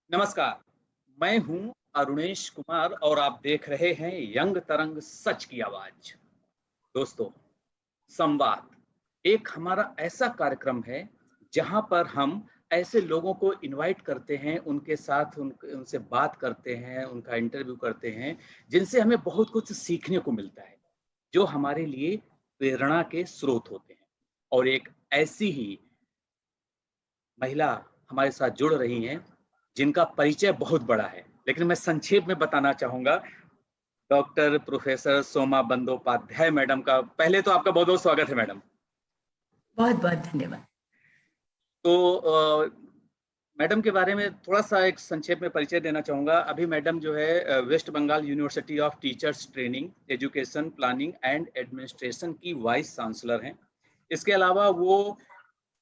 नमस्कार, मैं हूं अरुणेश कुमार और आप देख रहे हैं यंग तरंग सच की आवाज। दोस्तों, संवाद एक हमारा ऐसा कार्यक्रम है जहां पर हम ऐसे लोगों को इनवाइट करते हैं, उनके साथ उनसे बात करते हैं, उनका इंटरव्यू करते हैं, जिनसे हमें बहुत कुछ सीखने को मिलता है, जो हमारे लिए प्रेरणा के स्रोत होते हैं। और एक ऐसी ही महिला हमारे साथ जुड़ रही हैं जिनका परिचय बहुत बड़ा है, लेकिन मैं संक्षेप में बताना चाहूंगा। Doctor professor Soma Bandopadhyay madam का पहले तो आपका बहुत बहुत स्वागत है मैडम। बहुत बहुत धन्यवाद। तो मैडम के बारे में थोड़ा सा एक संक्षेप में परिचय देना चाहूंगा। अभी मैडम जो है West Bengal University of Teachers Training, Education, Planning and Administration की वाइस चांसलर हैं। इसके अलावा वो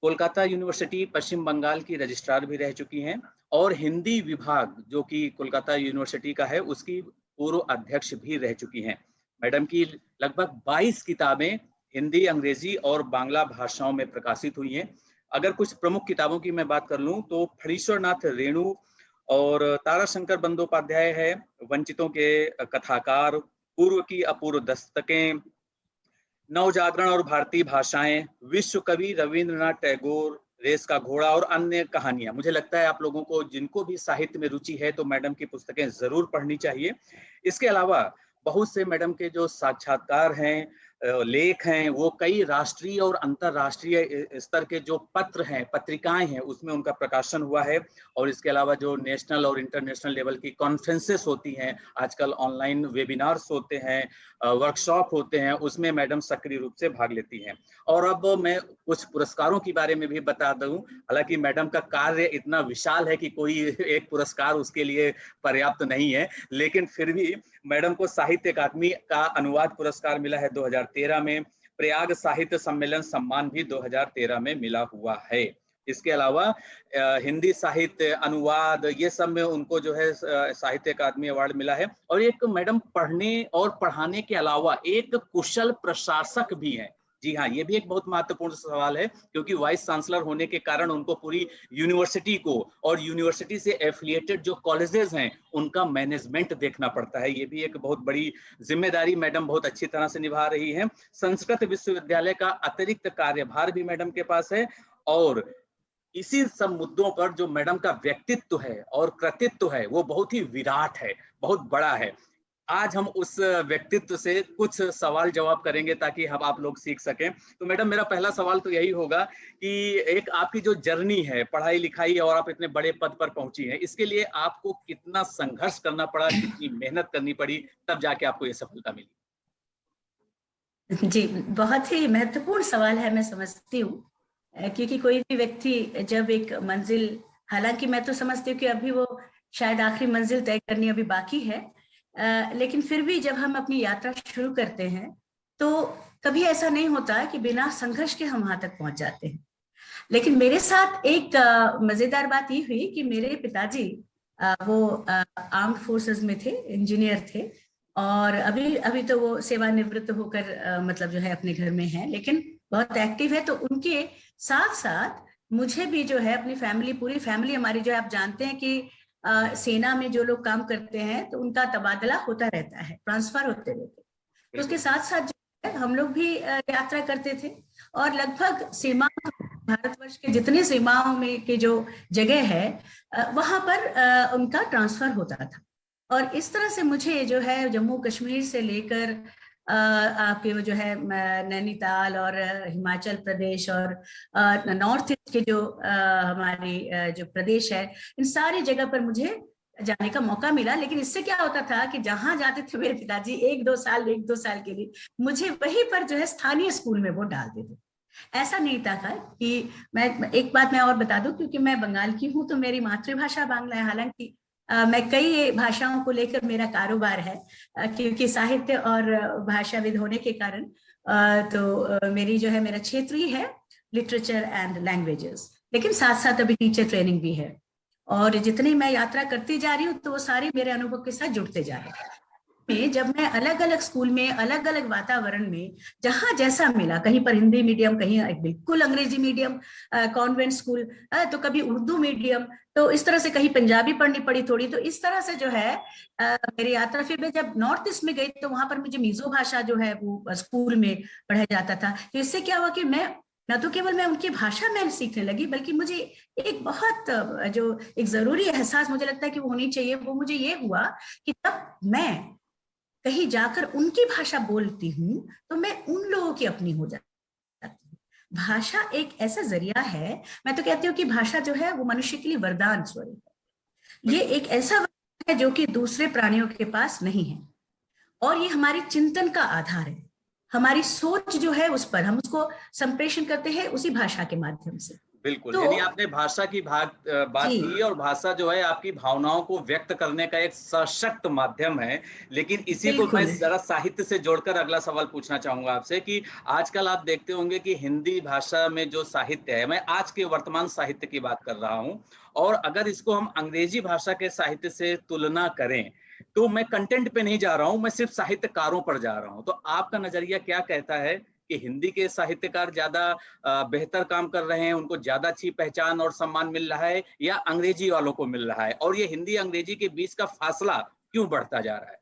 कोलकाता यूनिवर्सिटी पश्चिम बंगाल की रजिस्ट्रार भी रह चुकी हैं और हिंदी विभाग जो कि कोलकाता यूनिवर्सिटी का है उसकी पूर्व अध्यक्ष भी रह चुकी हैं। मैडम की लगभग 22 किताबें हिंदी, अंग्रेजी और बांग्ला भाषाओं में प्रकाशित हुई हैं। अगर कुछ प्रमुख किताबों की मैं बात कर लूं तो फणीश्वरनाथ रेणु और ताराशंकर बंदोपाध्याय है, वंचितों के कथाकार, पूर्व की अपूर्व दस्तकें, नवजागरण और भारतीय भाषाएं, विश्व कवि रविंद्रनाथ टैगोर, रेस का घोड़ा और अन्य कहानियां। मुझे लगता है आप लोगों को जिनको भी साहित्य में रुचि है तो मैडम की पुस्तकें जरूर पढ़नी चाहिए। इसके अलावा बहुत से मैडम के जो साक्षात्कार हैं, लेख हैं, वो कई राष्ट्रीय और अंतर्राष्ट्रीय स्तर के जो पत्र हैं, पत्रिकाएं हैं, उसमें उनका प्रकाशन हुआ है। और इसके अलावा जो नेशनल और इंटरनेशनल लेवल की कॉन्फ्रेंसेस होती हैं, आजकल ऑनलाइन वेबिनार्स होते हैं, वर्कशॉप होते हैं, उसमें मैडम सक्रिय रूप से भाग लेती हैं। और अब मैं कुछ पुरस्कारों के बारे में भी बता दूं। हालांकि मैडम का कार्य इतना विशाल है कि कोई एक पुरस्कार उसके लिए पर्याप्त नहीं है, लेकिन फिर भी मैडम को साहित्य अकादमी का अनुवाद पुरस्कार मिला है 2013 में। प्रयाग साहित्य सम्मेलन सम्मान भी 2013 में मिला हुआ है। इसके अलावा हिंदी साहित्य, अनुवाद, ये सब में उनको जो है साहित्य अकादमी अवार्ड मिला है। और एक मैडम पढ़ने और पढ़ाने के अलावा एक कुशल प्रशासक भी है। जी हाँ, ये भी एक बहुत महत्वपूर्ण सवाल है, क्योंकि वाइस चांसलर होने के कारण उनको पूरी यूनिवर्सिटी को और यूनिवर्सिटी से एफिलिएटेड जो कॉलेजेस हैं उनका मैनेजमेंट देखना पड़ता है। ये भी एक बहुत बड़ी जिम्मेदारी मैडम बहुत अच्छी तरह से निभा रही है। संस्कृत विश्वविद्यालय का अतिरिक्त कार्यभार भी मैडम के पास है। और इसी सब मुद्दों पर जो मैडम का व्यक्तित्व है और कृतित्व है वो बहुत ही विराट है, बहुत बड़ा है। आज हम उस व्यक्तित्व से कुछ सवाल जवाब करेंगे ताकि हम आप लोग सीख सकें। तो मैडम, मेरा पहला सवाल तो यही होगा कि एक आपकी जो जर्नी है, पढ़ाई लिखाई और आप इतने बड़े पद पर पहुंची हैं, इसके लिए आपको कितना संघर्ष करना पड़ा, कितनी मेहनत करनी पड़ी, तब जाके आपको ये सफलता मिली? जी, बहुत ही महत्वपूर्ण सवाल है, मैं समझती हूँ। क्योंकि कोई भी व्यक्ति जब एक मंजिल, हालांकि मैं तो समझती हूँ कि अभी वो शायद आखिरी मंजिल तय करनी अभी बाकी है, लेकिन फिर भी जब हम अपनी यात्रा शुरू करते हैं तो कभी ऐसा नहीं होता कि बिना संघर्ष के हम वहां तक पहुंच जाते हैं। लेकिन मेरे साथ एक मजेदार बात ये हुई कि मेरे पिताजी वो आर्म्ड फोर्सेस में थे, इंजीनियर थे, और अभी तो वो सेवानिवृत्त होकर मतलब जो है अपने घर में है, लेकिन बहुत एक्टिव है। तो उनके साथ साथ मुझे भी जो है अपनी फैमिली, पूरी फैमिली हमारी जो है, आप जानते हैं कि सेना में जो लोग काम करते हैं तो उनका तबादला होता रहता है, ट्रांसफर होते रहते हैं। तो उसके साथ साथ जो है हम लोग भी यात्रा करते थे, और लगभग सीमा, भारतवर्ष के जितने सीमाओं में के जो जगह है वहां पर उनका ट्रांसफर होता था। और इस तरह से मुझे जो है जम्मू कश्मीर से लेकर आपके वो जो है नैनीताल और हिमाचल प्रदेश और नॉर्थ ईस्ट के जो हमारी जो प्रदेश है, इन सारी जगह पर मुझे जाने का मौका मिला। लेकिन इससे क्या होता था कि जहां जाते थे मेरे पिताजी एक दो साल के लिए मुझे वहीं पर जो है स्थानीय स्कूल में वो डाल देते। ऐसा नहीं था कि मैं, एक बात मैं और बता दूं, क्योंकि मैं बंगाल की हूं तो मेरी मातृभाषा बांग्ला है। हालांकि मैं कई भाषाओं को लेकर मेरा कारोबार है, क्योंकि साहित्य और भाषाविद होने के कारण। तो मेरी जो है, मेरा क्षेत्रीय है लिटरेचर एंड लैंग्वेजेस, लेकिन साथ साथ अभी टीचर ट्रेनिंग भी है। और जितनी मैं यात्रा करती जा रही हूँ तो वो सारे मेरे अनुभव के साथ जुड़ते जा रहे हैं। में जब मैं अलग अलग स्कूल में, अलग अलग वातावरण में, जहां जैसा मिला, कहीं पर हिंदी मीडियम, कहीं बिल्कुल अंग्रेजी मीडियम, कॉन्वेंट स्कूल, तो कभी उर्दू मीडियम, तो इस तरह से कहीं पंजाबी पढ़नी पड़ी थोड़ी, तो इस तरह से जो है मेरी यात्रा। फिर मैं जब नॉर्थ ईस्ट में गई तो वहां पर मुझे मिजो भाषा जो है वो स्कूल में पढ़ाया जाता था। तो इससे क्या हुआ कि मैं न तो केवल मैं उनकी भाषा में सीखने लगी, बल्कि मुझे एक बहुत जो एक जरूरी एहसास मुझे लगता है कि वो होनी चाहिए, वो मुझे ये हुआ कि जब मैं कहीं जाकर उनकी भाषा बोलती हूँ तो मैं उन लोगों की अपनी हो जाती हूँ। भाषा एक ऐसा जरिया है, मैं तो कहती हूँ कि भाषा जो है वो मनुष्य के लिए वरदान स्वरूप है। ये एक ऐसा वरदान है जो कि दूसरे प्राणियों के पास नहीं है, और ये हमारी चिंतन का आधार है। हमारी सोच जो है उस पर हम उसको संप्रेषण करते हैं उसी भाषा के माध्यम से। बिल्कुल, तो यानी आपने भाषा की बात जी की, और भाषा जो है आपकी भावनाओं को व्यक्त करने का एक सशक्त माध्यम है। लेकिन इसी को मैं बिल्कुल। ज़रा साहित्य से जोड़कर अगला सवाल पूछना चाहूँगा आपसे कि आजकल आप देखते होंगे कि हिंदी भाषा में जो साहित्य है, मैं आज के वर्तमान साहित्य की बात कर रहा हूँ, और अगर इसको हम अंग्रेजी भाषा के साहित्य से तुलना करें, तो मैं कंटेंट पे नहीं जा रहा हूँ, मैं सिर्फ साहित्यकारों पर जा रहा हूँ। तो आपका नज़रिया क्या कहता है कि हिंदी के साहित्यकार ज़्यादा बेहतर काम कर रहे हैं, उनको ज़्यादा अच्छी पहचान और सम्मान मिल रहा है, या अंग्रेजी वालों को मिल रहा है? और ये हिंदी अंग्रेजी के बीच का फासला क्यों बढ़ता जा रहा है?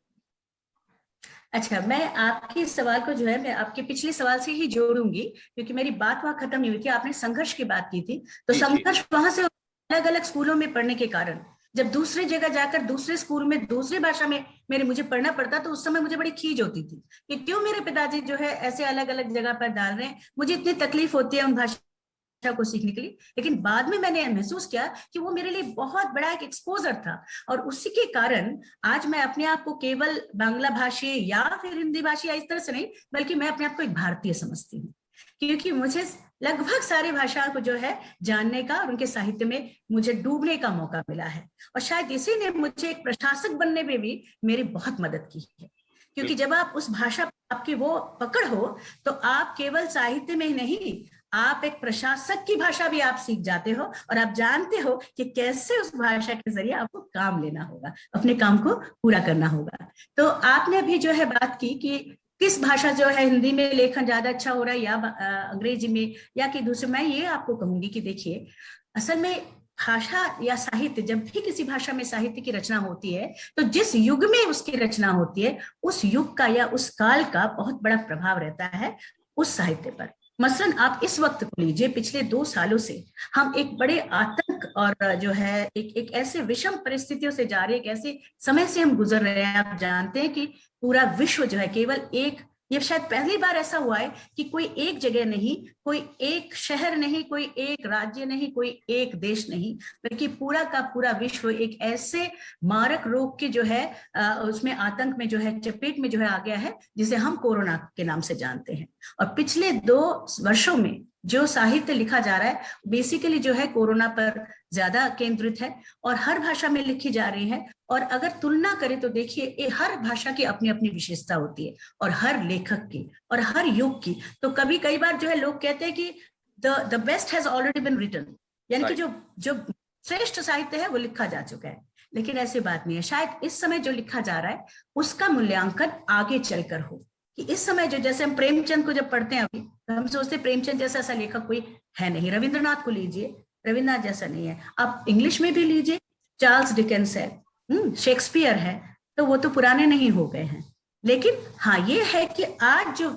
अच्छा, मैं आपके इस सवाल को जो है मैं आपके पिछले सवाल से ही जोड़ूंगी, क्योंकि मेरी बात वहां खत्म नहीं हुई थी। आपने संघर्ष की बात की थी, तो जी, जी। संघर्ष वहां से अलग अलग स्कूलों में पढ़ने के कारण जब दूसरे जगह जाकर दूसरे स्कूल में दूसरी भाषा में मेरे मुझे पढ़ना पड़ता, तो उस समय मुझे बड़ी खीज होती थी कि क्यों मेरे पिताजी जो है ऐसे अलग अलग जगह पर डाल रहे हैं, मुझे इतनी तकलीफ होती है उन भाषा को सीखने के लिए। लेकिन बाद में मैंने महसूस किया कि वो मेरे लिए बहुत बड़ा एक एक्सपोजर था, और उसी के कारण आज मैं अपने आप को केवल बांग्ला भाषी या फिर हिंदी भाषी या इस तरह से नहीं, बल्कि मैं अपने आप को एक भारतीय समझती हूँ, क्योंकि मुझे लगभग सारी भाषाओं को जो है जानने का और उनके साहित्य में मुझे डूबने का मौका मिला है। और शायद इसी ने मुझे एक प्रशासक बनने में भी मेरी बहुत मदद की है, क्योंकि जब आप उस भाषा आपकी वो पकड़ हो, तो आप केवल साहित्य में ही नहीं, आप एक प्रशासक की भाषा भी आप सीख जाते हो, और आप जानते हो कि कैसे उस भाषा के जरिए आपको काम लेना होगा, अपने काम को पूरा करना होगा। तो आपने अभी जो है बात की कि किस भाषा जो है हिंदी में लेखन ज्यादा अच्छा हो रहा है या अंग्रेजी में या कि दूसरे, मैं ये आपको कहूंगी कि देखिए, असल में भाषा या साहित्य, जब भी किसी भाषा में साहित्य की रचना होती है, तो जिस युग में उसकी रचना होती है, उस युग का या उस काल का बहुत बड़ा प्रभाव रहता है उस साहित्य पर। मसलन आप इस वक्त को लीजिए, पिछले 2 सालों से हम एक बड़े आतंक और जो है एक ऐसे विषम परिस्थितियों से जा रहे, एक ऐसे समय से हम गुजर रहे हैं। आप जानते हैं कि पूरा विश्व जो है केवल एक, ये शायद पहली बार ऐसा हुआ है कि कोई एक जगह नहीं, कोई एक शहर नहीं, कोई एक राज्य नहीं, कोई एक देश नहीं, बल्कि पूरा का पूरा विश्व एक ऐसे मारक रोग के जो है उसमें आतंक में जो है चपेट में जो है आ गया है, जिसे हम कोरोना के नाम से जानते हैं। और पिछले 2 वर्षों में जो साहित्य लिखा जा रहा है बेसिकली जो है कोरोना पर ज्यादा केंद्रित है, और हर भाषा में लिखी जा रही है। और अगर तुलना करें तो देखिए, हर भाषा की अपनी अपनी विशेषता होती है, और हर लेखक की और हर युग की। तो कई बार जो है लोग कहते हैं कि the best has already been written, यानी कि जो जो श्रेष्ठ साहित्य है वो लिखा जा चुका है। लेकिन ऐसी बात नहीं है, शायद इस समय जो लिखा जा रहा है उसका मूल्यांकन आगे चलकर हो, कि इस समय जो, जैसे हम प्रेमचंद को जब पढ़ते हैं अभी, तो हम सोचते हैं प्रेमचंद जैसा ऐसा लेखक कोई है नहीं। रविंद्रनाथ को लीजिए, रविंद्रनाथ जैसा नहीं है। आप इंग्लिश में भी लीजिए, चार्ल्स डिकेंस है, शेक्सपियर है, तो वो तो पुराने नहीं हो गए हैं। लेकिन हाँ, ये है कि आज जो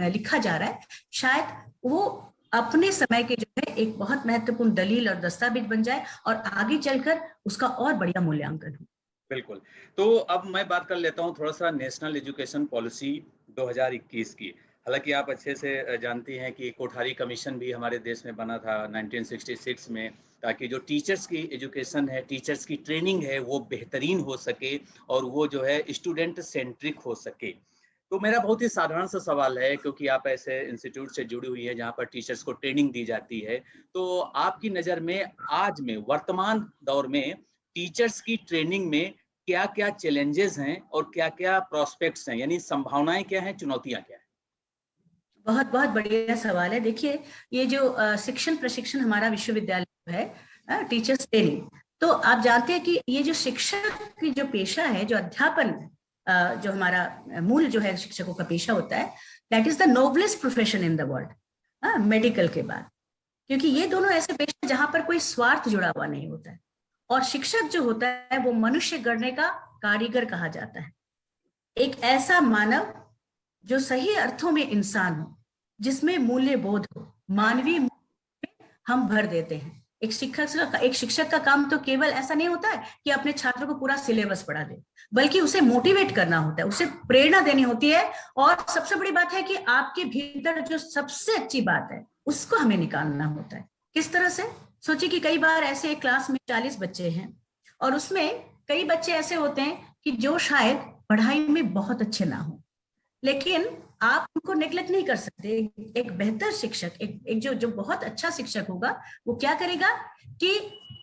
लिखा जा रहा है, शायद वो अपने समय के जो है एक बहुत महत्वपूर्ण दलील और दस्तावेज बन जाए, और आगे चलकर उसका और बढ़िया मूल्यांकन हो। बिल्कुल। तो अब मैं बात कर लेता हूँ थोड़ा-सा नेशनल एजुकेशन पॉलिसी 2021 की। हालाँकि आप अच्छे से जानती हैं कि कोठारी कमीशन भी हमारे देश में बना था 1966 में, ताकि जो टीचर्स की एजुकेशन है, टीचर्स की ट्रेनिंग है, वो बेहतरीन हो सके और वो जो है स्टूडेंट सेंट्रिक हो सके। तो मेरा बहुत ही साधारण सा सवाल है, क्योंकि आप ऐसे इंस्टीट्यूट से जुड़ी हुई हैं जहाँ पर टीचर्स को ट्रेनिंग दी जाती है। तो आपकी नज़र में आज में वर्तमान दौर में टीचर्स की ट्रेनिंग में क्या-क्या चैलेंजेस हैं और क्या-क्या प्रोस्पेक्ट्स हैं, यानी संभावनाएं क्या हैं, चुनौतियां क्या हैं? बहुत बहुत बढ़िया सवाल है। देखिए, ये जो शिक्षण प्रशिक्षण हमारा विश्वविद्यालय है, टीचर्स ट्रेनिंग, तो आप जानते हैं कि ये जो शिक्षक की जो पेशा है, जो अध्यापन है, जो हमारा मूल जो है शिक्षकों का पेशा होता है, that is the noblest profession in the world, medical के बाद, क्योंकि ये दोनों ऐसे पेशे जहां पर कोई स्वार्थ जुड़ा हुआ नहीं होता है। और शिक्षक जो होता है वो मनुष्य गढ़ने का कारीगर कहा जाता है, एक ऐसा मानव जो सही अर्थों में इंसान हो, जिसमें मूल्य बोध हो, मानवीय हम भर देते हैं। एक शिक्षक का काम तो केवल ऐसा नहीं होता है कि अपने छात्रों को पूरा सिलेबस पढ़ा दे, बल्कि उसे मोटिवेट करना होता है, उसे प्रेरणा देनी होती है। और सबसे बड़ी बात है कि आपके भीतर जो सबसे अच्छी बात है उसको हमें निकालना होता है। किस तरह से? सोचिए कि कई बार ऐसे क्लास में 40 बच्चे हैं और उसमें कई बच्चे ऐसे होते हैं कि जो शायद पढ़ाई में बहुत अच्छे ना हो, लेकिन आप उनको नेग्लेक्ट नहीं कर सकते। एक बेहतर शिक्षक, एक जो बहुत अच्छा शिक्षक होगा, वो क्या करेगा कि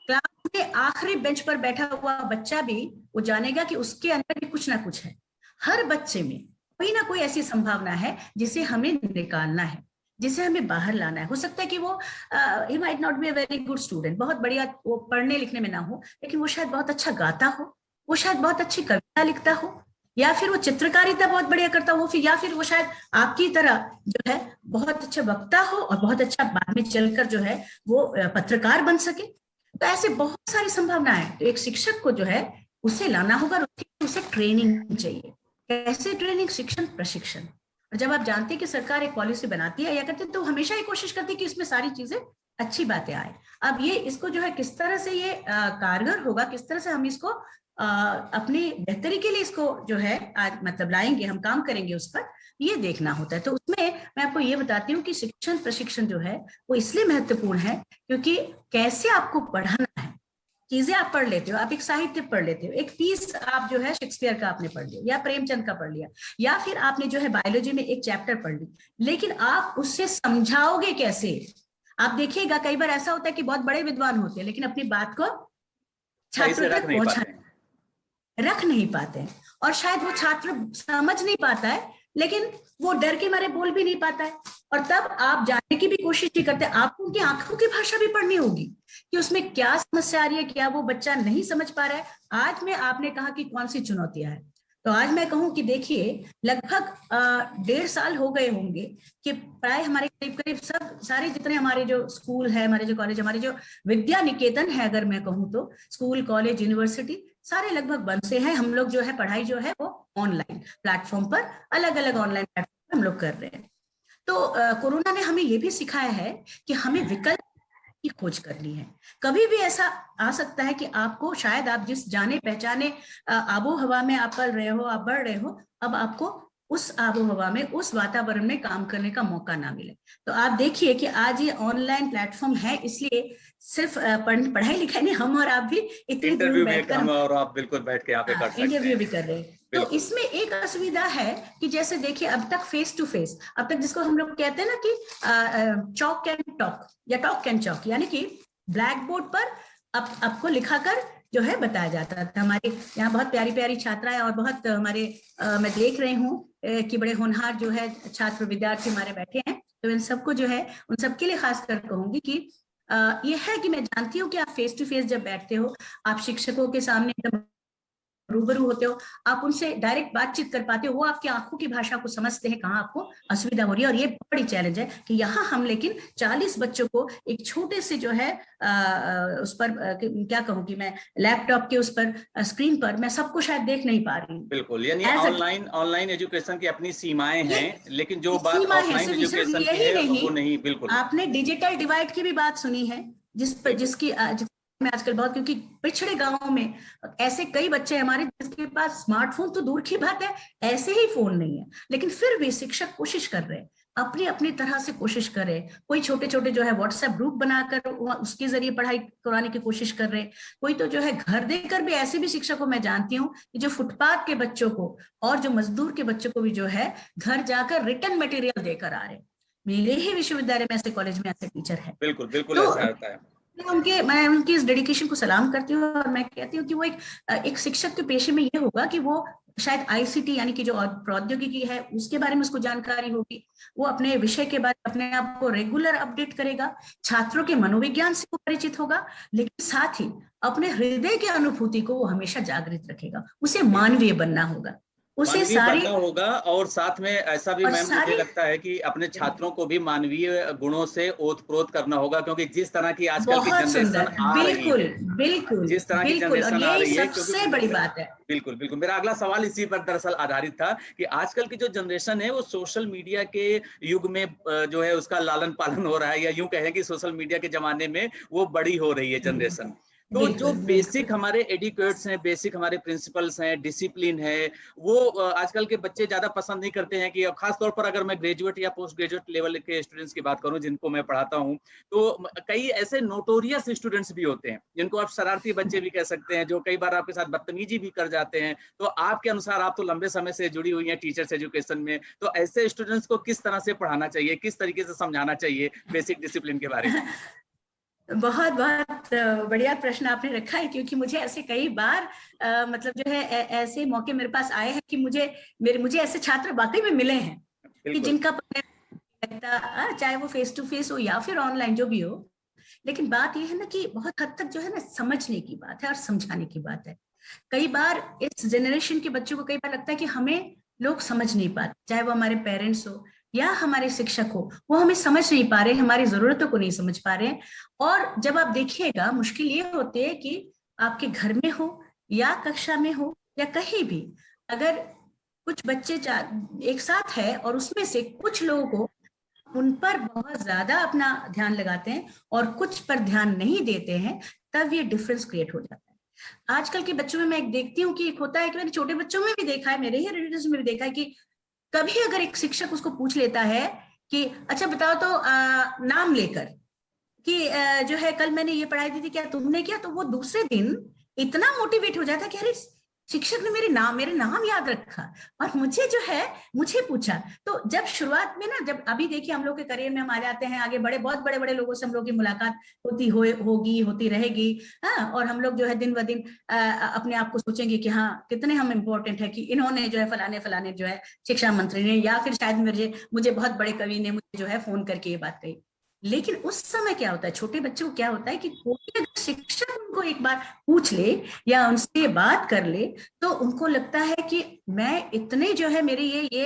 क्लास में आखिरी बेंच पर बैठा हुआ बच्चा भी वो जानेगा कि उसके अंदर भी कुछ ना कुछ है। हर बच्चे में कोई ना कोई ऐसी संभावना है जिसे हमें निकालना है, जिसे हमें बाहर लाना है। हो सकता है कि वो he might not be a very good student, बहुत बढ़िया वो पढ़ने लिखने में ना हो, लेकिन वो शायद बहुत अच्छा गाता हो, वो शायद बहुत अच्छी कविता लिखता हो, या फिर वो चित्रकारिता बहुत बढ़िया करता हो, या फिर वो शायद आपकी तरह जो है बहुत अच्छा वक्ता हो और बहुत अच्छा बाद में चलकर जो है वो पत्रकार बन सके। तो ऐसे बहुत सारी संभावनाएं हैं। तो एक शिक्षक को जो है उसे लाना होगा और उसे ट्रेनिंग चाहिए। कैसे ट्रेनिंग? शिक्षण प्रशिक्षण। और जब आप जानते हैं कि सरकार एक पॉलिसी बनाती है या करती है, तो हमेशा ये कोशिश करती है कि इसमें सारी चीजें अच्छी बातें आए। अब ये इसको जो है किस तरह से ये कारगर होगा, किस तरह से हम इसको अपनी बेहतरी के लिए इसको जो है आज मतलब लाएंगे, हम काम करेंगे उस पर, ये देखना होता है। तो उसमें मैं आपको ये बताती हूँ कि शिक्षण प्रशिक्षण जो है वो इसलिए महत्वपूर्ण है क्योंकि कैसे आपको पढ़ाना है। चीजें आप पढ़ लेते हो, आप एक साहित्य पढ़ लेते हो, एक पीस आप जो है शेक्सपियर का आपने पढ़ लिया या प्रेमचंद का पढ़ लिया, या फिर आपने जो है बायोलॉजी में एक चैप्टर पढ़ ली, लेकिन आप उससे समझाओगे कैसे? आप देखिएगा कई बार ऐसा होता है कि बहुत बड़े विद्वान होते हैं लेकिन अपनी बात को छात्रों तक रख नहीं पाते हैं, और शायद वो छात्र समझ नहीं पाता है, लेकिन वो डर के मारे बोल भी नहीं पाता है। और तब आप जानने की भी कोशिश नहीं करते। आपको उनकी आंखों की भाषा भी पढ़नी होगी कि उसमें क्या समस्या आ रही है, क्या वो बच्चा नहीं समझ पा रहा है। आज में आपने कहा कि कौन सी चुनौतियां हैं, तो आज मैं कहूं कि देखिए लगभग 1.5 साल हो गए होंगे कि प्राय हमारे करीब करीब सब सारे जितने हमारे जो स्कूल है, हमारे जो कॉलेज, हमारे जो विद्या निकेतन है, अगर मैं कहूँ तो स्कूल कॉलेज यूनिवर्सिटी सारे लगभग बंद से हैं। हम लोग जो है पढ़ाई जो है वो ऑनलाइन प्लेटफॉर्म पर, अलग अलग ऑनलाइन प्लेटफॉर्म हम लोग कर रहे हैं। तो कोरोना ने हमें ये भी सिखाया है कि हमें विकल्प की खोज करनी है। कभी भी ऐसा आ सकता है कि आपको शायद आप जिस जाने पहचाने आबो हवा में आप पल रहे हो, आप बढ़ रहे हो, अब आपको उस आबो हवा में, उस वातावरण में काम करने का मौका ना मिले। तो आप देखिए कि आज ये ऑनलाइन प्लेटफॉर्म है, इसलिए सिर्फ पढ़ाई लिखाई नहीं, हम और आप भी इतनी दूर बैठकर हम और आप बिल्कुल बैठ के यहाँ पे कर सकते हैं, इंटरव्यू भी कर रहे हैं। तो इसमें एक असुविधा है कि जैसे देखिए अब तक फेस टू फेस, अब तक जिसको हम लोग कहते हैं ना कि चॉक एंड टॉक या टॉक एंड चॉक, यानी कि ब्लैक बोर्ड पर आपको लिखाकर जो है बताया जाता था। हमारे यहाँ बहुत प्यारी प्यारी छात्राएं और बहुत हमारे मैं देख रही हूँ कि बड़े होनहार जो है छात्र विद्यार्थी हमारे बैठे हैं, तो इन सबको जो है उन सबके लिए खास कर कहूंगी कि ये है कि मैं जानती हूँ कि आप फेस टू फेस जब बैठते हो, आप शिक्षकों के सामने एकदम रूबरू होते हो, आप उनसे डायरेक्ट बातचीत कर पाते हो, वो आपकी आंखों की भाषा को समझते हैं कहाँ आपको असुविधा हो रही है। और ये बड़ी चैलेंज है कि यहाँ हम लेकिन 40 बच्चों को एक छोटे से जो है उस पर क्या कहूँ कि मैं लैपटॉप के उस पर स्क्रीन पर मैं सबको शायद देख नहीं पा रही हूँ। बिल्कुल, यानी ऑनलाइन एजुकेशन की अपनी सीमाएं हैं, लेकिन जो बात ऑफलाइन एजुकेशन की है वो नहीं। बिल्कुल, आपने डिजिटल डिवाइड की भी बात सुनी है, जिसकी में आजकल बहुत, क्योंकि पिछड़े गांवों में ऐसे कई बच्चे हमारे जिसके पास स्मार्टफोन तो दूर की बात है, ऐसे ही फोन नहीं है, लेकिन फिर भी शिक्षक कोशिश कर रहे हैं, अपनी अपनी तरह से कोशिश कर रहे हैं। कोई छोटे छोटे जो है व्हाट्सएप ग्रुप बनाकर उसके जरिए पढ़ाई कराने की कोशिश कर रहे हैं, कोई तो जो है घर देकर भी, ऐसे भी शिक्षक को मैं जानती हूँ कि जो फुटपाथ के बच्चों को और जो मजदूर के बच्चों को भी जो है घर जाकर रिटर्न मटेरियल देकर आ रहे हैं। मेरे ही विश्वविद्यालय में ऐसे कॉलेज में ऐसे टीचर है। बिल्कुल बिल्कुल ऐसा होता है। मैं उनकी इस डेडिकेशन को सलाम करती हूँ और मैं कहती हूँ कि वो एक शिक्षक के पेशे में ये होगा कि वो शायद आईसीटी यानी कि जो प्रौद्योगिकी है उसके बारे में उसको जानकारी होगी, वो अपने विषय के बारे में अपने आप को रेगुलर अपडेट करेगा, छात्रों के मनोविज्ञान से वो परिचित होगा, लेकिन साथ ही अपने हृदय की अनुभूति को वो हमेशा जागृत रखेगा। उसे मानवीय बनना होगा। उसे मानवीय सारे बनना होगा, और साथ में ऐसा भी और मैम मुझे सारी लगता है कि अपने छात्रों को भी मानवीय गुणों से ओत-प्रोत करना होगा, क्योंकि जिस तरह की आजकल की बहुत जनरेशन सुंदर, आ रही बिल्कुल है, बिल्कुल जिस तरह की बिल्कुल, और जनरेशन आ यही रही है, क्योंकि सबसे बड़ी बात है। बिल्कुल, बिल्कुल। मेरा अगला सवाल इसी पर दरअसल आधारित था कि आजकल की जो जनरेशन है वो सोशल मीडिया के युग में जो है उसका लालन-पालन हो रहा है, या यूँ कहें कि सोशल मीडिया के ज़माने में वो बड़ी हो रही है जनरेशन। तो जो बिल्कुल बिल्कुल। बेसिक हमारे एटिक्वेट्स हैं, बेसिक हमारे प्रिंसिपल्स हैं, डिसिप्लिन है, वो आजकल के बच्चे ज़्यादा पसंद नहीं करते हैं। कि खास तौर पर अगर मैं ग्रेजुएट या पोस्ट ग्रेजुएट लेवल के स्टूडेंट्स की बात करूँ जिनको मैं पढ़ाता हूँ, तो कई ऐसे नोटोरियस स्टूडेंट्स भी होते हैं, जिनको आप शरारती बच्चे भी कह सकते हैं, जो कई बार आपके साथ बदतमीजी भी कर जाते हैं। तो आपके अनुसार, आप तो लंबे समय से जुड़ी हुई हैं टीचर्स एजुकेशन में, तो ऐसे स्टूडेंट्स को किस तरह से पढ़ाना चाहिए, किस तरीके से समझाना चाहिए बेसिक डिसिप्लिन के बारे में? बहुत बहुत बढ़िया प्रश्न आपने रखा है, क्योंकि मुझे ऐसे कई बार मतलब जो है ऐसे मौके मेरे पास आए हैं कि मुझे ऐसे छात्र वाकई में मिले हैं कि बिल्कुल, जिनका लगता, चाहे वो फेस टू फेस हो या फिर ऑनलाइन जो भी हो। लेकिन बात यह है ना कि बहुत हद तक जो है ना समझने की बात है और समझाने की बात है। कई बार इस जनरेशन के बच्चों को कई बार लगता है कि हमें लोग समझ नहीं पाते, चाहे वो हमारे पेरेंट्स हो या हमारे शिक्षक हो, वो हमें समझ नहीं पा रहे, हमारी जरूरतों को नहीं समझ पा रहे हैं। और जब आप देखिएगा, मुश्किल ये होती है कि आपके घर में हो या कक्षा में हो या कहीं भी, अगर कुछ बच्चे एक साथ है और उसमें से कुछ लोगों को उन पर बहुत ज्यादा अपना ध्यान लगाते हैं और कुछ पर ध्यान नहीं देते हैं, तब ये डिफरेंस क्रिएट हो जाता है। आजकल के बच्चों में मैं एक देखती हूँ कि एक होता है कि मैंने छोटे बच्चों में भी देखा है, मेरे ही रिलेटिव्स में भी देखा है कि कभी अगर एक शिक्षक उसको पूछ लेता है कि अच्छा बताओ तो नाम लेकर कि जो है कल मैंने ये पढ़ाई दी थी, क्या तुमने किया, तो वो दूसरे दिन इतना मोटिवेट हो जाता है कि अरे शिक्षक ने मेरे नाम याद रखा और मुझे जो है मुझे पूछा। तो जब शुरुआत में ना, जब अभी देखिए हम लोग के करियर में हम आ जाते हैं आगे, बड़े बहुत बड़े बड़े लोगों से हम लोग की मुलाकात होगी होती रहेगी। हाँ, और हम लोग जो है दिन ब दिन अपने आप को सोचेंगे कि हाँ कितने हम इम्पोर्टेंट है कि इन्होंने जो है फलाने फलाने जो है शिक्षा मंत्री ने, या फिर शायद मुझे बहुत बड़े कवि ने मुझे जो है फोन करके ये बात कही। लेकिन उस समय क्या होता है, छोटे बच्चों को क्या होता है कि कोई अगर शिक्षक उनको एक बार पूछ ले या उनसे बात कर ले, तो उनको लगता है कि मैं इतने जो है मेरी ये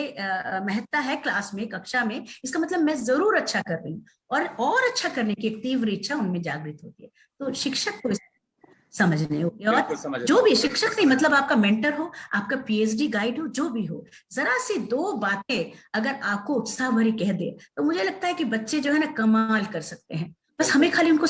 महत्ता है क्लास में, कक्षा में, इसका मतलब मैं जरूर अच्छा कर रही हूँ, और अच्छा करने की एक तीव्र इच्छा उनमें जागृत होती है। तो शिक्षक को समझने होगी। और बिल्कुल समझ रहा जो हूँ। भी शिक्षक नहीं, मतलब आपका मेंटर हो, आपका पीएचडी गाइड हो, जो भी हो, जरा सी दो बातें अगर आपको उत्साह भरी कह दे, तो मुझे लगता है कि बच्चे जो है ना कमाल कर सकते हैं। बस बिल्कुल, हमें खाली उनको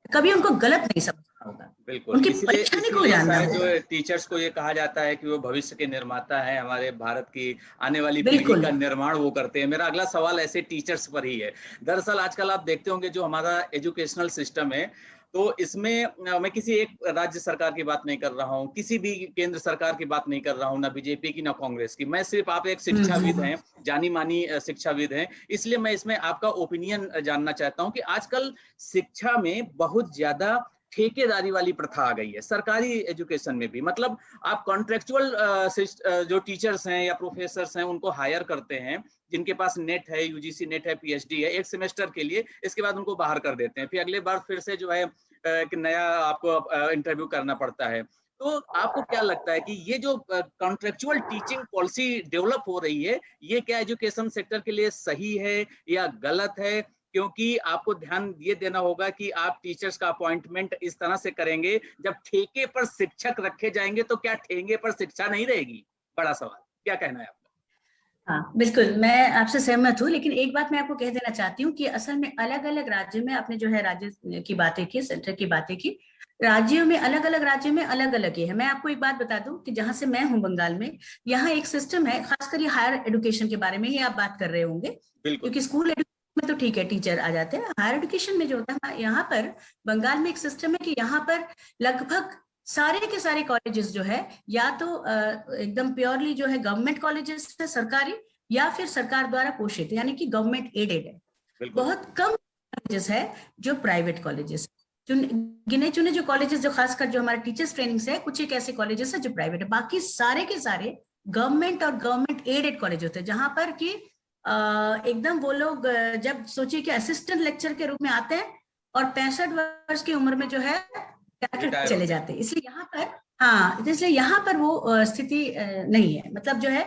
कभी उनको गलत नहीं समझना होगा, बिल्कुल। उनकी इसीलिए परेशानी को इसीलिए जानना शायद जो होगा। है टीचर्स को ये कहा जाता है कि वो भविष्य के निर्माता हैं, हमारे भारत की आने वाली पीढ़ी बिल्कुल। का निर्माण वो करते हैं। मेरा अगला सवाल ऐसे टीचर्स पर ही है। दरअसल आजकल आप देखते होंगे जो हमारा एजुकेशनल सिस्टम है, तो इसमें मैं किसी एक राज्य सरकार की बात नहीं कर रहा हूँ, किसी भी केंद्र सरकार की बात नहीं कर रहा हूँ, ना बीजेपी की, ना कांग्रेस की। मैं सिर्फ, आप एक शिक्षाविद हम्म। हैं, जानी-मानी शिक्षाविद हैं, इसलिए मैं इसमें आपका ओपिनियन जानना चाहता हूँ कि आजकल शिक्षा में बहुत ज़्यादा ठेकेदारी वाली प्रथा आ गई है, सरकारी एजुकेशन में भी। मतलब आप कॉन्ट्रेक्चुअल जो टीचर्स हैं या प्रोफेसर्स हैं उनको हायर करते हैं, जिनके पास नेट है, यूजीसी नेट है, पीएचडी है, एक सेमेस्टर के लिए, इसके बाद उनको बाहर कर देते हैं। फिर अगले बार फिर से जो है कि नया आपको इंटरव्यू करना पड़ता है। तो आपको क्या लगता है कि ये जो कॉन्ट्रेक्चुअल टीचिंग पॉलिसी डेवलप हो रही है, ये क्या एजुकेशन सेक्टर के लिए सही है या गलत है? क्योंकि आपको ध्यान ये देना होगा कि आप टीचर्स का अपॉइंटमेंट इस तरह से करेंगे, जब ठेके पर शिक्षक रखे जाएंगे तो क्या ठेंगे पर शिक्षा नहीं रहेगी? बड़ा सवाल, क्या कहना है आपका? हाँ बिल्कुल, मैं आपसे सहमत हूँ, लेकिन एक बात मैं आपको कह देना चाहती हूँ कि असल में अलग अलग राज्यों में, आपने जो है राज्य की बातें की, सेंटर की बातें की, राज्यों में अलग अलग, राज्यों में अलग अलग ही है। मैं आपको एक बात बता दूं कि जहां से मैं हूँ, बंगाल में, यहाँ एक सिस्टम है, खासकर ये हायर एजुकेशन के बारे में ही आप बात कर रहे होंगे, बिल्कुल। क्योंकि स्कूल एजुकेशन में तो ठीक है टीचर आ जाते हैं, हायर एजुकेशन में जो होता है यहाँ पर बंगाल में एक सिस्टम है कि यहाँ पर लगभग सारे के सारे कॉलेजेस जो है, या तो एकदम प्योरली जो है गवर्नमेंट कॉलेजेस है, सरकारी, या फिर सरकार द्वारा पोषित, यानी कि गवर्नमेंट एडेड है। बिल्कुल। बहुत कम कॉलेजेस है जो प्राइवेट कॉलेजेस, गिने चुने जो कॉलेजेस, जो खासकर जो हमारे टीचर्स ट्रेनिंग से है, कुछ एक ऐसे कॉलेजेस है जो प्राइवेट है, बाकी सारे के सारे गवर्नमेंट और गवर्नमेंट एडेड कॉलेज होते हैं, जहां पर कि एकदम वो लोग जब सोचिए कि असिस्टेंट लेक्चर के रूप में आते हैं और 65 वर्ष की उम्र में जो है रिटायर चले होते हैं। जाते हैं। इसलिए यहाँ पर हाँ, इसलिए यहाँ पर वो स्थिति नहीं है, मतलब जो है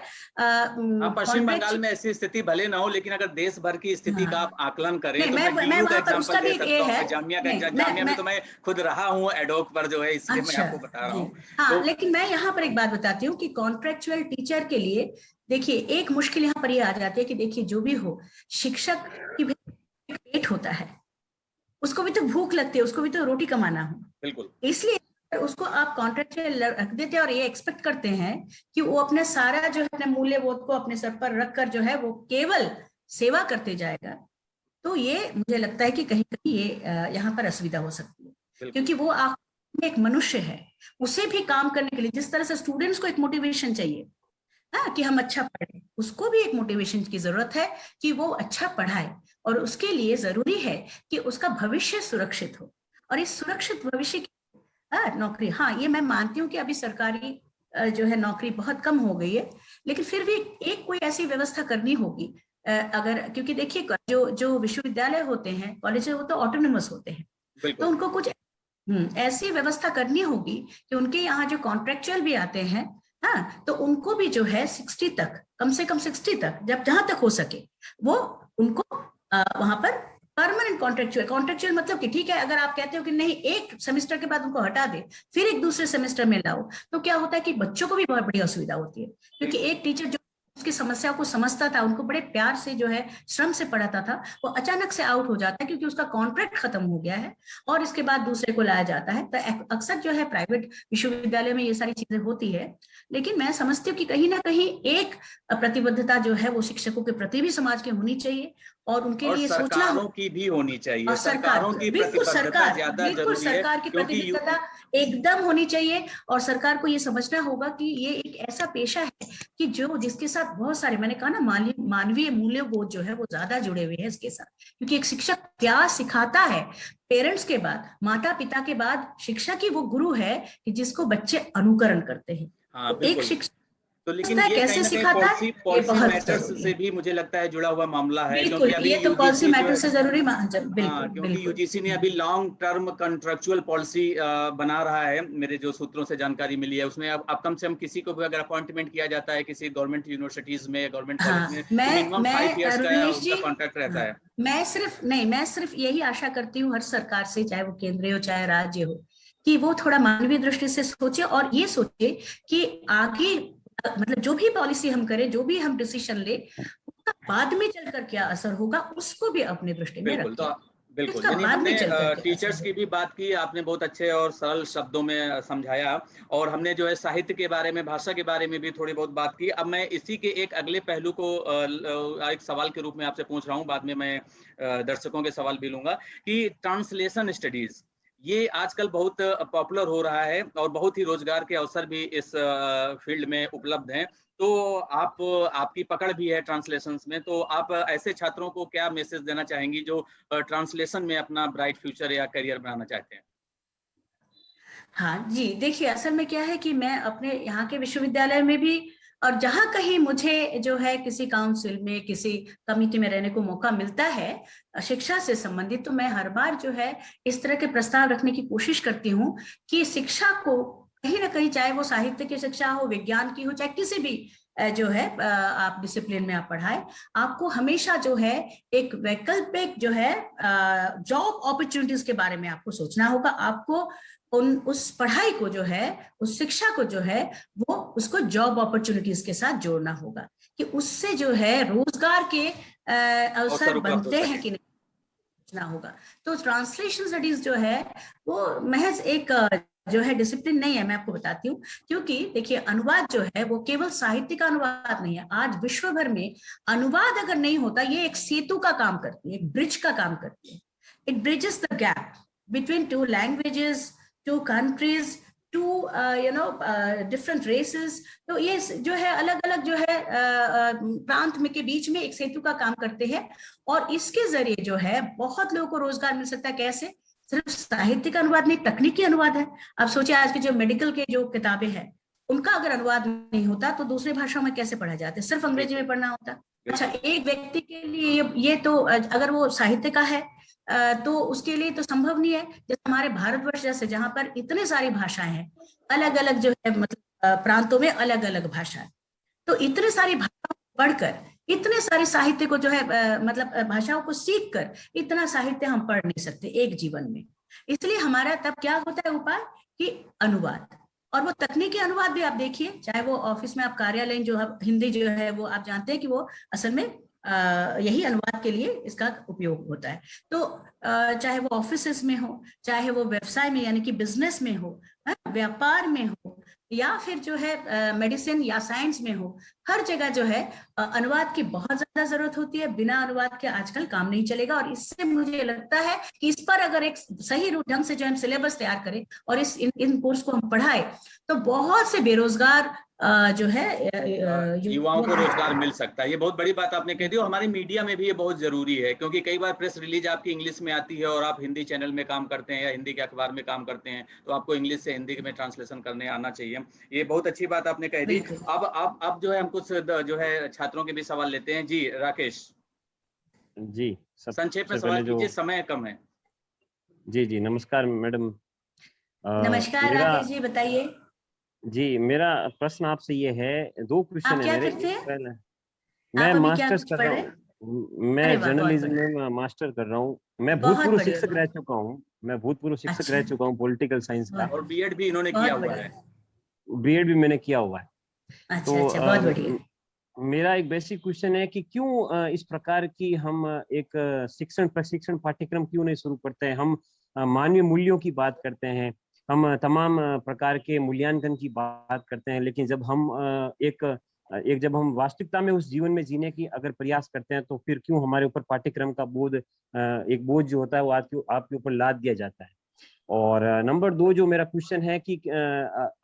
पश्चिम बंगाल में ऐसी स्थिति भले ना हो, लेकिन अगर देश भर की स्थिति का आप आकलन करें तो मैं डीयू का एग्जांपल दे सकता हूँ, जामिया में तो मैं खुद रहा हूँ एडोक पर जो है, इसलिए मैं आपको बता रहा हूँ। हाँ, लेकिन मैं यहाँ पर एक बात बताती हूँ कि कॉन्ट्रेक्चुअल टीचर के लिए देखिए एक मुश्किल यहाँ पर ये आ जाती है कि देखिए जो भी हो, शिक्षक की भी पेट होता है, उसको भी तो भूख लगती है, उसको भी तो रोटी कमाना हो, बिल्कुल, इसलिए उसको आप कॉन्ट्रैक्चुअल रख देते हैं और ये एक्सपेक्ट करते हैं कि वो अपने सारा जो है अपने मूल्यबोध को अपने सर पर रखकर जो है वो केवल सेवा करते जाएगा, तो ये मुझे लगता है कि कहीं कहीं ये यहाँ पर असुविधा हो सकती है, क्योंकि वो आखिर एक मनुष्य है, उसे भी काम करने के लिए जिस तरह से स्टूडेंट्स को एक मोटिवेशन चाहिए कि हम अच्छा पढ़ें, उसको भी एक मोटिवेशन की जरूरत है कि वो अच्छा पढ़ाए, और उसके लिए जरूरी है कि उसका भविष्य सुरक्षित हो, और इस सुरक्षित भविष्य की नौकरी, हाँ ये मैं मानती हूँ कि अभी सरकारी जो है नौकरी बहुत कम हो गई है, लेकिन फिर भी एक कोई ऐसी व्यवस्था करनी होगी अगर, क्योंकि देखिए जो विश्वविद्यालय होते हैं, कॉलेज वो तो ऑटोनोमस होते हैं, तो उनको कुछ ऐसी व्यवस्था करनी होगी कि उनके यहाँ जो कॉन्ट्रेक्चुअल भी आते हैं, हाँ, तो उनको भी जो है 60 तक, कम से कम 60 तक, जब जहां तक हो सके वो उनको वहां पर परमानेंट कॉन्ट्रेक्चुअल मतलब कि ठीक है, अगर आप कहते हो कि नहीं एक सेमेस्टर के बाद उनको हटा दे फिर एक दूसरे सेमेस्टर में लाओ, तो क्या होता है कि बच्चों को भी बहुत बड़ी असुविधा होती है, क्योंकि एक टीचर जो उसकी समस्या को समझता था, उनको बड़े प्यार से जो है श्रम से पढ़ाता था, वो अचानक से आउट हो जाता है क्योंकि उसका कॉन्ट्रैक्ट खत्म हो गया है और इसके बाद दूसरे को लाया जाता है। तो अक्सर जो है प्राइवेट विश्वविद्यालय में ये सारी चीजें होती है, लेकिन मैं समझती हूँ कि कहीं ना कहीं एक प्रतिबद्धता जो है वो शिक्षकों के प्रति भी समाज की होनी चाहिए, और उनके लिए सोचना की भी होनी चाहिए, और सरकारों की प्रतिबद्धता ज्यादा जरूरी है, सरकार की प्रतिबद्धता एकदम होनी चाहिए, और सरकार को ये समझना होगा कि ये एक ऐसा पेशा है कि जो जिसके साथ बहुत सारे, मैंने कहा ना, मानवीय मूल्यबोध जो है वो ज्यादा जुड़े हुए हैं इसके साथ, क्योंकि एक शिक्षक क्या सिखाता है, पेरेंट्स के बाद, माता पिता के बाद शिक्षक ही वो गुरु है कि जिसको बच्चे अनुकरण करते हैं। हाँ, एक शिक्षक तो लेकिन ये कैसे सिखाता है, पॉलिसी मैटर्स से भी मुझे लगता है जुड़ा हुआ मामला है, क्योंकि अभी ये तो पॉलिसी मैटर से जरूरी, बिल्कुल, क्योंकि यूजीसी ने अभी लॉन्ग टर्म कॉन्ट्रेक्चुअल पॉलिसी बना रहा है, मेरे जो सूत्रों से जानकारी मिली है उसमें अब कम से कम किसी को भी अगर अपॉइंटमेंट किया जाता है किसी गवर्नमेंट यूनिवर्सिटीज में, गवर्नमेंट कॉलेज में, तो मिनिमम 5 इयर्स का कॉन्ट्रैक्ट रहता है। मैं सिर्फ यही आशा करती हूँ हर सरकार से, चाहे वो केंद्रीय हो चाहे राज्य हो, कि वो थोड़ा मानवीय दृष्टि से सोचे और ये सोचे कि आगे मतलब जो भी पॉलिसी हम करें, जो भी हम डिसीजन ले, उसका बाद में चलकर क्या असर होगा उसको भी अपने दृष्टि में रखें। बिल्कुल, यानी हमने टीचर्स की भी बात की, आपने बहुत अच्छे और सरल शब्दों में समझाया, और हमने जो है साहित्य के बारे में, भाषा के बारे में भी थोड़ी बहुत बात की। अब मैं इसी के एक अगले पहलू को एक सवाल के रूप में आपसे पूछ रहा हूँ, बाद में मैं दर्शकों के सवाल भी लूंगा कि ट्रांसलेशन स्टडीज ये आजकल बहुत पॉपुलर हो रहा है और बहुत ही रोजगार के अवसर भी इस फील्ड में उपलब्ध हैं, तो आपकी पकड़ भी है ट्रांसलेशंस में, तो आप ऐसे छात्रों को क्या मैसेज देना चाहेंगी जो ट्रांसलेशन में अपना ब्राइट फ्यूचर या करियर बनाना चाहते हैं? हाँ जी, देखिए असल में क्या है कि मैं अपने यहाँ के विश्वविद्यालय में भी, और जहां कहीं मुझे जो है किसी काउंसिल में, किसी कमिटी में रहने को मौका मिलता है शिक्षा से संबंधित, तो मैं हर बार जो है इस तरह के प्रस्ताव रखने की कोशिश करती हूँ कि शिक्षा को कहीं ना कहीं, चाहे वो साहित्य की शिक्षा हो, विज्ञान की हो, चाहे किसी भी जो है आप डिसिप्लिन में आप पढ़ाए, आपको हमेशा जो है एक वैकल्पिक जो है जॉब अपॉर्चुनिटीज के बारे में आपको सोचना होगा। आपको उस पढ़ाई को जो है, उस शिक्षा को जो है वो उसको जॉब अपॉर्चुनिटीज के साथ जोड़ना होगा कि उससे जो है रोजगार के अवसर बनते हैं कि नहीं होगा। तो ट्रांसलेशन स्टडीज जो है वो महज एक जो है डिसिप्लिन नहीं है, मैं आपको बताती हूँ, क्योंकि देखिए अनुवाद जो है वो केवल साहित्य का अनुवाद नहीं है। आज विश्व भर में अनुवाद अगर नहीं होता, ये एक सेतु का काम करती है, एक ब्रिज का काम करती है। It bridges the gap between two languages, two countries, two different races. तो ये जो है अलग अलग जो है प्रांत में के बीच में एक सेतु का काम करते हैं, और इसके जरिए जो है बहुत लोगों को रोजगार मिल सकता है। कैसे? सिर्फ साहित्य का अनुवाद नहीं, तकनीकी अनुवाद है। आप सोचिए आज के जो मेडिकल के जो किताबें हैं उनका अगर अनुवाद नहीं होता तो दूसरे भाषाओं में कैसे पढ़ा जाता है, सिर्फ अंग्रेजी में पढ़ना होता। अच्छा, एक व्यक्ति के लिए ये तो अगर वो साहित्य का है तो उसके लिए तो संभव नहीं है। जैसे हमारे भारतवर्ष जैसे जहाँ पर इतने सारी भाषाएं हैं, अलग अलग जो है मतलब प्रांतों में अलग अलग भाषा है, तो इतने सारी भाषाओं को पढ़कर, इतने सारे साहित्य को जो है मतलब भाषाओं को सीख कर इतना साहित्य हम पढ़ नहीं सकते एक जीवन में। इसलिए हमारा तब क्या होता है उपाय कि अनुवाद, और वो तकनीकी अनुवाद भी आप देखिए, चाहे वो ऑफिस में आप कार्यालय जो हिंदी जो है वो आप जानते हैं कि वो असल में यही अनुवाद के लिए इसका उपयोग होता है। तो चाहे वो ऑफिसेस में हो, चाहे वो व्यवसाय में यानी कि बिजनेस में हो, व्यापार में हो, या फिर जो है मेडिसिन या साइंस में हो, हर जगह जो है अनुवाद की बहुत ज्यादा जरूरत होती है। बिना अनुवाद के आजकल काम नहीं चलेगा। और इससे मुझे लगता है कि इस पर अगर एक सही ढंग से जो हम सिलेबस तैयार करें और इन कोर्स को हम पढ़ाए, तो बहुत से बेरोजगार जो है युवाओं को रोजगार मिल सकता है। ये बहुत बड़ी बात आपने कह दी, और हमारी मीडिया में भी ये बहुत जरूरी है, क्योंकि कई बार प्रेस रिलीज आपकी इंग्लिश में आती है और आप हिंदी चैनल में काम करते हैं या हिंदी के अखबार में काम करते हैं, तो आपको इंग्लिश से हिंदी में ट्रांसलेशन करने आना चाहिए। ये बहुत अच्छी बात आपने कह दी। अब जो है हम कुछ जो है छात्रों के भी सवाल लेते हैं। जी राकेश जी, संक्षेप में सवाल कीजिए, समय कम है। जी नमस्कार मैडम। नमस्कार राकेश जी, बताइए। जी, मेरा प्रश्न आपसे ये है, 2 क्वेश्चन है मेरे। पहले मैं मास्टर्स कर रहा हूँ, मैं जर्नलिज्म में मास्टर कर रहा हूँ। मैं भूतपूर्व शिक्षक रह चुका हूँ, पॉलिटिकल साइंस का। और बीएड भी इन्होंने किया हुआ है। बीएड भी मैंने किया हुआ है। अच्छा, बहुत बढ़िया। मेरा एक बेसिक क्वेश्चन है कि क्यों इस प्रकार की हम एक शिक्षण प्रशिक्षण पाठ्यक्रम क्यों नहीं शुरू करते हैं। हम मानवीय मूल्यों की बात करते हैं, हम तमाम प्रकार के मूल्यांकन की बात करते हैं, लेकिन जब हम जब हम वास्तविकता में उस जीवन में जीने की अगर प्रयास करते हैं, तो फिर क्यों हमारे ऊपर पाठ्यक्रम का एक बोझ जो होता है वो आपके ऊपर लाद दिया जाता है। और नंबर 2 जो मेरा क्वेश्चन है कि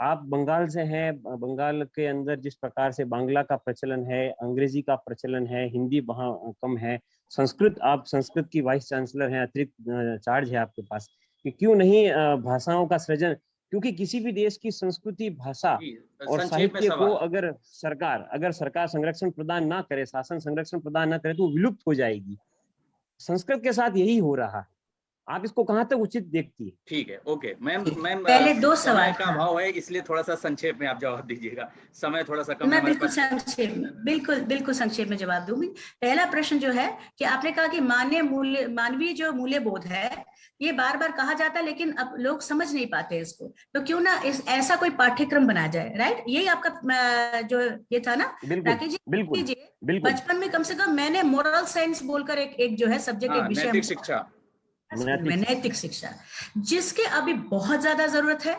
आप बंगाल से हैं, बंगाल के अंदर जिस प्रकार से बांग्ला का प्रचलन है, अंग्रेजी का प्रचलन है, हिंदी वहाँ कम है, आप संस्कृत की वाइस चांसलर हैं, अतिरिक्त चार्ज है आपके पास, कि क्यों नहीं भाषाओं का सृजन, क्योंकि किसी भी देश की संस्कृति, भाषा और साहित्य को अगर सरकार संरक्षण प्रदान ना करे, शासन संरक्षण प्रदान ना करे, तो विलुप्त हो जाएगी। संस्कृत के साथ यही हो रहा है। आप इसको कहां तक उचित देखती है? ठीक है, ओके मैम। पहले 2 सवाल का अभाव है, इसलिए थोड़ा सा संक्षेप में आप जवाब दीजिएगा, समय थोड़ा सा कम है। मैं बिल्कुल संक्षेप में, बिल्कुल संक्षेप में जवाब दूंगी। पहला प्रश्न जो है कि आपने कहा कि मानवीय जो मूल्य बोध है, ये बार बार कहा जाता है, लेकिन अब लोग समझ नहीं पाते इसको, तो क्यों ना ऐसा कोई पाठ्यक्रम बनाया जाए। राइट, यही आपका जो ये था ना राकेश जी? बिल्कुल। बचपन में कम से कम मैंने मोरल साइंस बोलकर एक जो है सब्जेक्ट, एक विषय, नैतिक शिक्षा, जिसके अभी बहुत ज्यादा जरूरत है।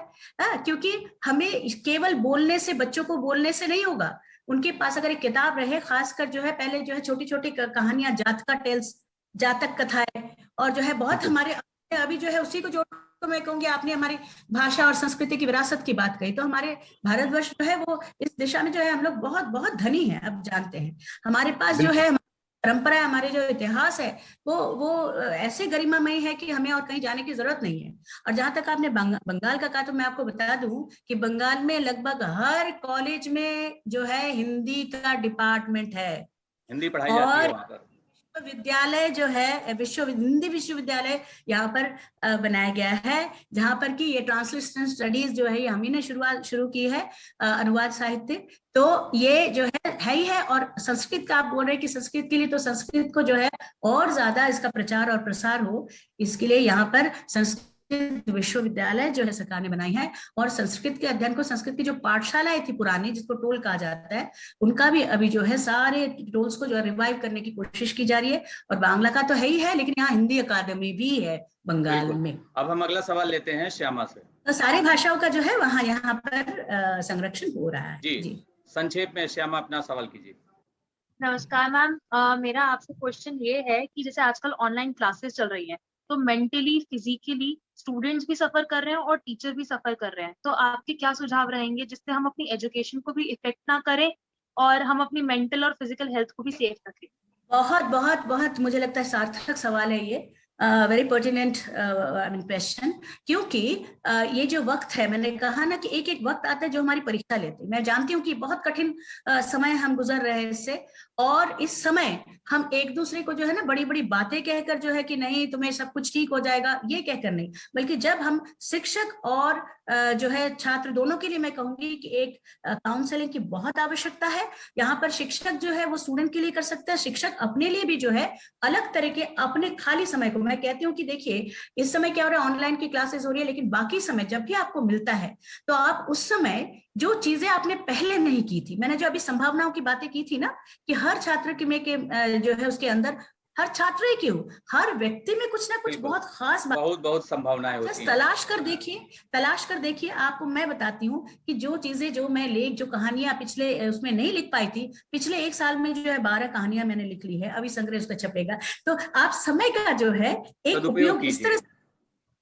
क्योंकि हमें केवल बोलने से, बच्चों को बोलने से नहीं होगा। उनके पास अगर एक किताब रहे, खासकर जो है पहले जो है छोटी छोटी कहानियां, जातक कथाएं, और जो है बहुत हमारे अभी जो है उसी को जोड़, तो मैं कहूंगी आपने हमारी भाषा और संस्कृति की विरासत की बात कही, तो हमारे भारतवर्ष जो है वो इस दिशा में जो है हम लोग बहुत बहुत धनी हैं। अब जानते हैं हमारे पास जो है परंपरा, हमारे जो इतिहास है वो ऐसे गरिमामय है कि हमें और कहीं जाने की जरूरत नहीं है। और जहां तक आपने बंगाल का कहा, तो मैं आपको बता दूं कि बंगाल में लगभग हर कॉलेज में जो है हिंदी का डिपार्टमेंट है, हिंदी पढ़ाई जाती है वहां पर। विद्यालय जो है हिंदी विश्वविद्यालय यहाँ पर बनाया गया है, जहां पर कि ये ट्रांसलेशन स्टडीज जो है ये हम ही ने शुरू की है, अनुवाद साहित्य। तो ये जो है ही है। और संस्कृत का आप बोल रहे हैं कि संस्कृत के लिए, तो संस्कृत को जो है और ज्यादा इसका प्रचार और प्रसार हो, इसके लिए यहाँ पर संस्कृत विश्वविद्यालय जो है सरकार ने बनाई है। और संस्कृत के अध्ययन को, संस्कृत की जो पाठशालाएं थी पुरानी, जिसको टोल कहा जाता है, उनका भी अभी जो है सारे टोल्स को जो है रिवाइव करने की कोशिश की जा रही है। और बांग्ला का तो है ही है, लेकिन यहाँ हिंदी अकादमी भी है बंगाल में। अब हम अगला सवाल लेते हैं श्यामा से। तो सारी भाषाओं का जो है वहाँ यहाँ पर संरक्षण हो रहा है। जी संक्षेप में श्यामा अपना सवाल कीजिए। नमस्कार मैम, मेरा आपसे क्वेश्चन ये है कि जैसे आजकल ऑनलाइन क्लासेस चल रही हैं, तो मेंटली, फिजिकली स्टूडेंट्स भी सफर कर रहे हैं और टीचर भी सफर कर रहे हैं, तो आपके क्या सुझाव रहेंगे जिससे हम अपनी एजुकेशन को भी इफेक्ट ना करें और हम अपनी मेंटल और फिजिकल हेल्थ को भी सेफ रखें? बहुत बहुत बहुत मुझे लगता है सार्थक सवाल है ये। वेरी पर्टिनेंट क्वेश्चन, क्योंकि ये जो वक्त है, मैंने कहा ना कि एक एक वक्त आता है जो हमारी परीक्षा लेते हैं। मैं जानती हूँ कि बहुत कठिन समय हम गुजर रहे हैं इससे, और इस समय हम एक दूसरे को जो है ना बड़ी बड़ी बातें कहकर जो है कि नहीं तुम्हें सब कुछ ठीक हो जाएगा, ये कहकर नहीं, बल्कि जब हम शिक्षक और जो है छात्र दोनों के लिए मैं कहूंगी कि एक काउंसलिंग की बहुत आवश्यकता है। यहाँ पर शिक्षक जो है वो स्टूडेंट के लिए कर सकता है, शिक्षक अपने लिए भी जो है अलग तरह के अपने खाली समय को, मैं कहती हूँ कि देखिए इस समय क्या हो रहा है, ऑनलाइन की क्लासेस हो रही है, लेकिन बाकी समय जब भी आपको मिलता है तो आप उस समय जो चीजें आपने पहले नहीं की थी, मैंने जो अभी संभावनाओं की बातें की थी ना कि हर छात्र के में के जो है उसके अंदर, हर छात्र ही क्यों, हर व्यक्ति में कुछ ना कुछ बहुत खास बहुत संभावनाएं होती हैं। तलाश कर देखिए। आपको मैं बताती हूँ कि जो चीजें, जो मैं जो कहानियां पिछले उसमें नहीं लिख पाई थी, पिछले 1 साल में जो है 12 कहानियां मैंने लिख ली है, अभी संग्रह उसका छपेगा। तो आप समय का जो है एक उपयोग इस तरह,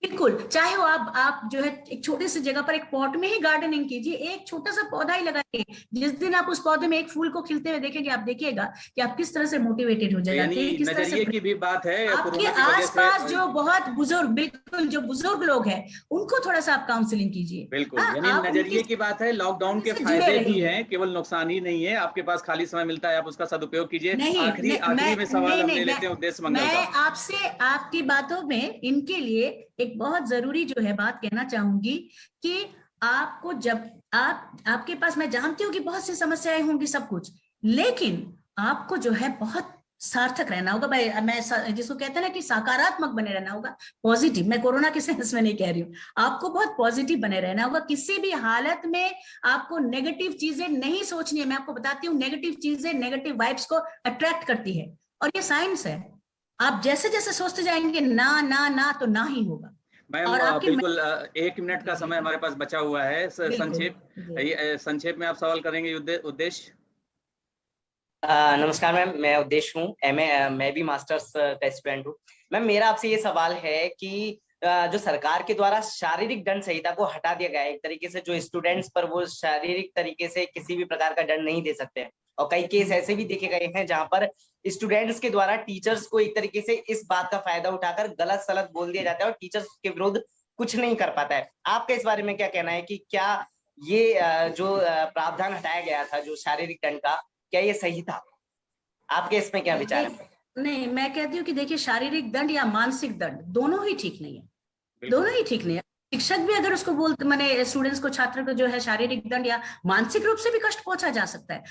बिल्कुल, चाहे वो आप जो है एक छोटे से जगह पर एक पॉट में ही गार्डनिंग कीजिए, एक छोटा सा पौधा ही लगाइए, जिस दिन आप उस पौधे में एक फूल को खिलते हुए देखेंगे, आप देखिएगा कि आप किस तरह से मोटिवेटेड हो जाएगा। किस तरह से की भी बात है, आपके आसपास जो बहुत बुजुर्ग, बिल्कुल जो बुजुर्ग लोग हैं, उनको थोड़ा सा आप काउंसलिंग कीजिए। बिल्कुल, यानी नजरिए की बात है। लॉकडाउन के फायदे भी हैं, केवल नुकसान ही नहीं है। आपके पास खाली समय मिलता है, आप उसका सदुपयोग कीजिए। आखिरी में सवाल हम ले लेते हैं उद्देश्य मंगल का। मैं आपसे आपकी बातों में इनके लिए एक बहुत जरूरी जो है बात कहना चाहूंगी कि आपको जब आपके पास, मैं जानती हूँ कि बहुत सी समस्याएं होंगी सब कुछ, लेकिन आपको जो है बहुत सार्थक रहना होगा। मैं जिसको कहते हैं ना कि सकारात्मक बने रहना होगा, पॉजिटिव, मैं कोरोना के सेंस में नहीं कह रही हूँ, आपको बहुत पॉजिटिव बने रहना होगा। किसी भी हालत में आपको नेगेटिव चीजें नहीं सोचनी है। मैं आपको बताती हूँ, नेगेटिव चीजें नेगेटिव वाइब्स को अट्रैक्ट करती है, और ये साइंस है। आप जैसे जैसे सोचते जाएंगे ना ना ना, तो ना ही होगा। मैम बिल्कुल, 1 मिनट का समय हमारे पास बचा हुआ है। संक्षेप में आप सवाल करेंगे उद्देश्य। नमस्कार मैम, मैं उद्देश्य हूँ, मैं भी मास्टर्स का स्टूडेंट हूँ। मैम मेरा आपसे ये सवाल है कि जो सरकार के द्वारा शारीरिक दंड संहिता को हटा दिया गया है, एक तरीके से जो स्टूडेंट्स पर वो शारीरिक तरीके से किसी भी प्रकार का दंड नहीं दे सकते हैं, और कई केस ऐसे भी देखे गए हैं जहां पर स्टूडेंट्स के द्वारा टीचर्स को एक तरीके से इस बात का फायदा उठाकर गलत सलत बोल दिया जाता है और टीचर्स के विरुद्ध कुछ नहीं कर पाता है। आपका इस बारे में क्या कहना है कि क्या ये जो प्रावधान हटाया गया था जो शारीरिक दंड का, क्या ये सही था? आपके इसमें क्या विचार है? नहीं, मैं कहती हूँ कि देखिए शारीरिक दंड या मानसिक दंड दोनों ही ठीक नहीं है, दोनों ही ठीक नहीं है। शिक्षक भी अगर उसको बोलते, माने स्टूडेंट्स को, छात्र को जो है शारीरिक दंड या मानसिक रूप से भी कष्ट पहुंचा जा सकता है।